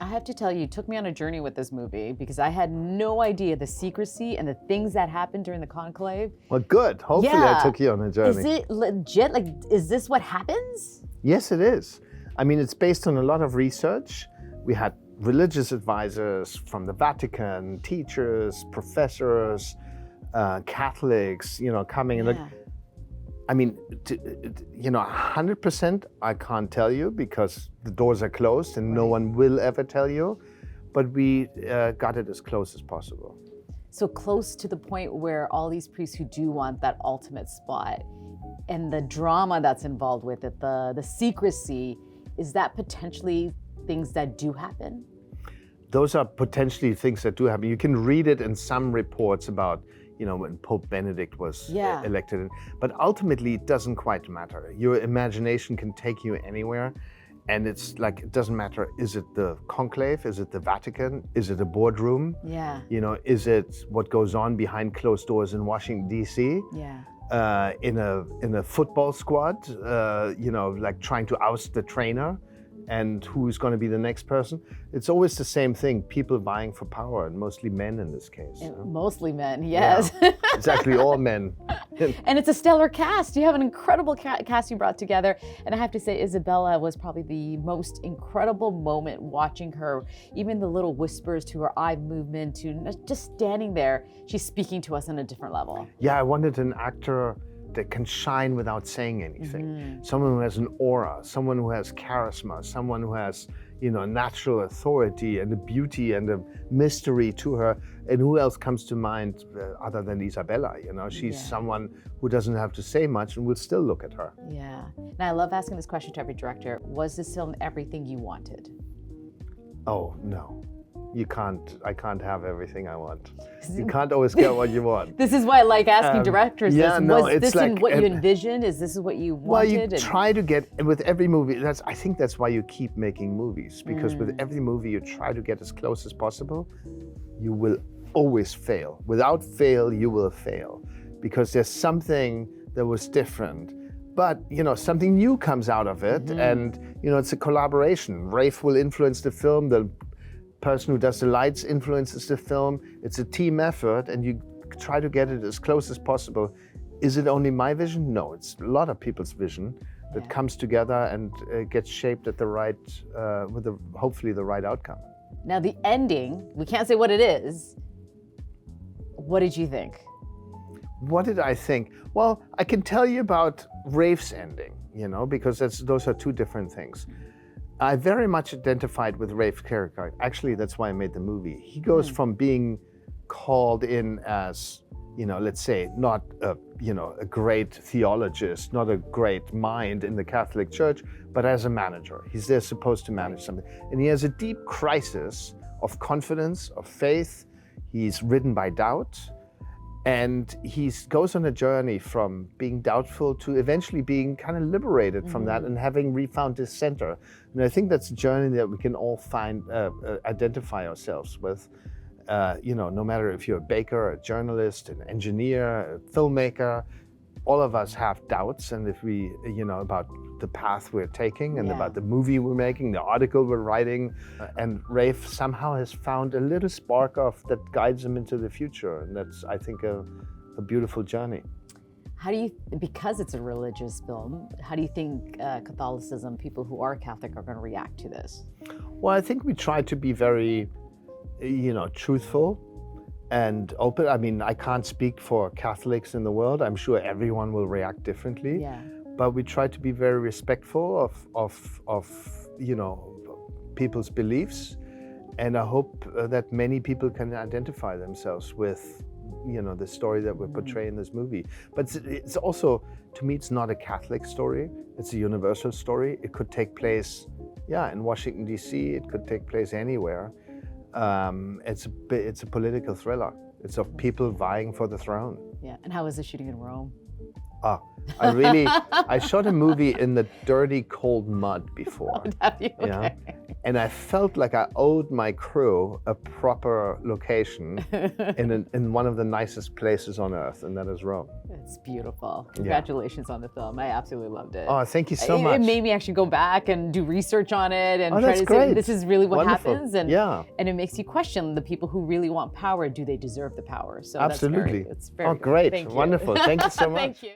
I have to tell you, it took me on a journey with this movie because I had no idea the secrecy and the things that happened during the conclave. Well, good. Hopefully I took you on a journey. Is it legit? Like, is this what happens? Yes, it is. I mean, it's based on a lot of research. We had religious advisors from the Vatican, teachers, professors, Catholics, coming in. I mean, 100% I can't tell you because the doors are closed and no one will ever tell you, but we got it as close as possible. So close to the point where all these priests who do want that ultimate spot and the drama that's involved with it, the secrecy, is that potentially things that do happen? Those are potentially things that do happen. You can read it in some reports about when Pope Benedict was elected. But ultimately, it doesn't quite matter. Your imagination can take you anywhere. And it's like, it doesn't matter. Is it the conclave? Is it the Vatican? Is it a boardroom? Yeah. Is it what goes on behind closed doors in Washington, D.C.? Yeah. In a football squad, like trying to oust the trainer and who's going to be the next person. It's always the same thing, people vying for power, and mostly men in this case. Mostly men, yes. Yeah. It's actually all men. And it's a stellar cast. You have an incredible cast you brought together. And I have to say, Isabella was probably the most incredible moment watching her, even the little whispers to her eye movement, to just standing there, she's speaking to us on a different level. Yeah, I wanted an actor that can shine without saying anything. Someone who has an aura, someone who has charisma, someone who has, natural authority and a beauty and a mystery to her. And who else comes to mind other than Isabella? She's someone who doesn't have to say much and will still look at her. Yeah. Now, I love asking this question to every director. Was this film everything you wanted? Oh, no. I can't have everything I want. You can't always get what you want. This is why I like asking directors this. Was this what you envisioned? Is this what you wanted? Well, you try to get, with every movie, I think that's why you keep making movies, because with every movie you try to get as close as possible. You will always fail. Without fail, you will fail, because there's something that was different. But, something new comes out of it, and, it's a collaboration. Rafe will influence the film, the person who does the lights influences the film. It's a team effort, and you try to get it as close as possible. Is it only my vision? No, it's a lot of people's vision that comes together and gets shaped at the right, with hopefully the right outcome. Now the ending, we can't say what it is. What did you think? What did I think? Well, I can tell you about Rafe's ending, because those are two different things. I very much identified with Rafe's character. Actually, that's why I made the movie. He goes from being called in as, let's say, not a great theologist, not a great mind in the Catholic Church, but as a manager. He's there supposed to manage something. And he has a deep crisis of confidence, of faith. He's ridden by doubt. And he goes on a journey from being doubtful to eventually being kind of liberated from that and having refound his center. And I think that's a journey that we can all find, identify ourselves with. No matter if you're a baker, a journalist, an engineer, a filmmaker, all of us have doubts. And if we, about the path we're taking and about the movie we're making, the article we're writing, and Rafe somehow has found a little spark of that guides him into the future. And that's, I think, a beautiful journey. How do you, because it's a religious film, how do you think Catholicism, people who are Catholic, are going to react to this? Well, I think we try to be very, truthful and open. I mean, I can't speak for Catholics in the world. I'm sure everyone will react differently. Yeah. But we try to be very respectful of people's beliefs, and I hope that many people can identify themselves with, the story that we're portraying in this movie. But it's also, to me, it's not a Catholic story. It's a universal story. It could take place, in Washington, D.C. It could take place anywhere. It's a political thriller. It's of people vying for the throne. Yeah, and how was the shooting in Rome? I shot a movie in the dirty, cold mud before. Oh, have you? Okay. Yeah. And I felt like I owed my crew a proper location in one of the nicest places on earth, and that is Rome. It's beautiful. Congratulations on the film. I absolutely loved it. Oh, thank you so It much. made me actually go back and do research on it and try that's to great. say this is really what Wonderful. happens. And Yeah. and it makes you question the people who really want power. Do they deserve the power? So Absolutely. It's very Oh, good. great. Thank you. Wonderful. Thank you so much. Thank you.